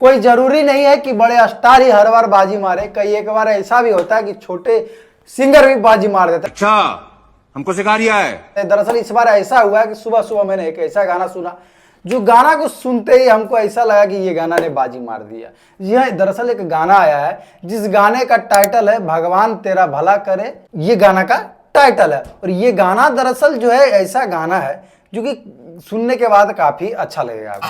कोई जरूरी नहीं है कि बड़े स्टार ही हर बार बाजी मारे, कई एक बार ऐसा भी होता है कि छोटे सिंगर भी बाजी मार देते हैं। अच्छा, हमको सिखा रिया है। दरअसल इस बार ऐसा हुआ है कि सुबह सुबह मैंने एक ऐसा गाना सुना जो गाना को सुनते ही हमको ऐसा लगा कि ये गाना ने बाजी मार दिया। जी हाँ, दरअसल एक गाना आया है जिस गाने का टाइटल है भगवान तेरा भला करे, ये गाना का टाइटल है। और ये गाना दरअसल जो है ऐसा गाना है जो कि सुनने के बाद काफी अच्छा लगेगा आपको।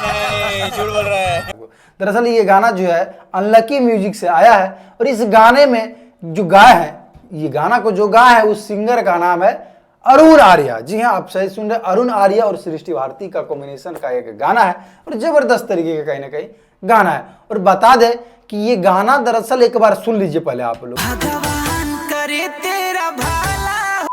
झूठ बोल रहा है। दरअसल ये गाना जो है अनलकी म्यूजिक से आया है और इस गाने में जो गाए हैं, ये गाना को जो गाया है उस सिंगर का नाम है अरुण आर्या। जी हाँ, आप सही सुन रहे, अरुण आर्या और सृष्टि भारती का कॉम्बिनेशन का एक गाना है और जबरदस्त तरीके का कहीं ना कहीं गाना है। और बता दे कि ये गाना दरअसल एक बार सुन लीजिए पहले आप लोग। भगवान करे तेरा भला हो,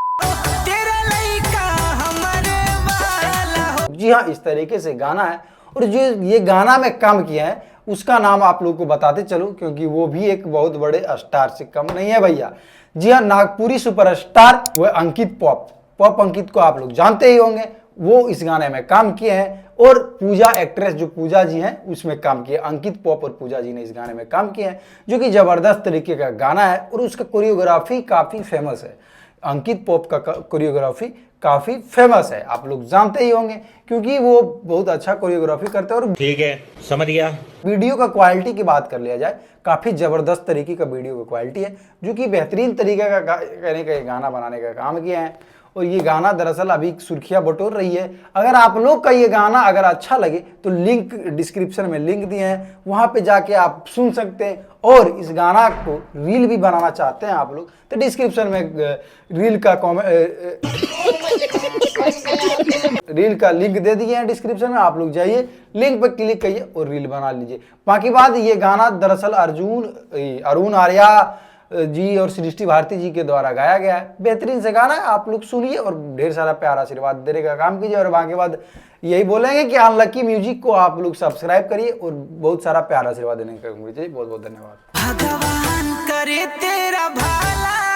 तेरा लइका हमरे वाला हो। जी हाँ, इस तरीके से गाना है। और जो ये गाना में काम किया है उसका नाम आप लोगों को बताते चलो, क्योंकि वो भी एक बहुत बड़े स्टार से कम नहीं है भैया। जी हाँ, नागपुरी सुपरस्टार वो अंकित पॉप अंकित को आप लोग जानते ही होंगे। वो इस गाने में काम किए हैं और पूजा एक्ट्रेस जो पूजा जी हैं उसमें काम किए। अंकित पॉप और पूजा जी ने इस गाने में काम किए हैं जो कि जबरदस्त तरीके का गाना है और उसका कोरियोग्राफी काफी फेमस है। अंकित पॉप का कोरियोग्राफी काफी फेमस है, आप लोग जानते ही होंगे क्योंकि वो बहुत अच्छा कोरियोग्राफी करते हैं। और ठीक है, समझ गया। वीडियो का क्वालिटी की बात कर लिया जाए, काफी जबरदस्त तरीके का वीडियो का क्वालिटी है जो कि बेहतरीन तरीके का कहने का गाना बनाने का काम किया है। और ये गाना दरअसल अभी सुर्खियां बटोर रही है। अगर आप लोग का ये गाना अगर अच्छा लगे तो लिंक डिस्क्रिप्शन में लिंक दिए हैं, वहां पे जाके आप सुन सकते हैं। और इस गाना को रील भी बनाना चाहते हैं आप लोग तो डिस्क्रिप्शन में रील का लिंक दे दिए हैं डिस्क्रिप्शन में, आप लोग जाइए लिंक पर क्लिक करिए और रील बना लीजिए। बाकी बात, ये गाना दरअसल अरुण आर्या जी और सृष्टि भारती जी के द्वारा गाया गया है। बेहतरीन से गाना है, आप लोग सुनिए और ढेर सारा प्यार आशीर्वाद देने का काम कीजिए। और बाकी बात यही बोलेंगे कि अनलकी म्यूजिक को आप लोग सब्सक्राइब करिए और बहुत सारा प्यार आशीर्वाद देने का काम कीजिए। बहुत बहुत धन्यवाद। भगवान करे तेरा भला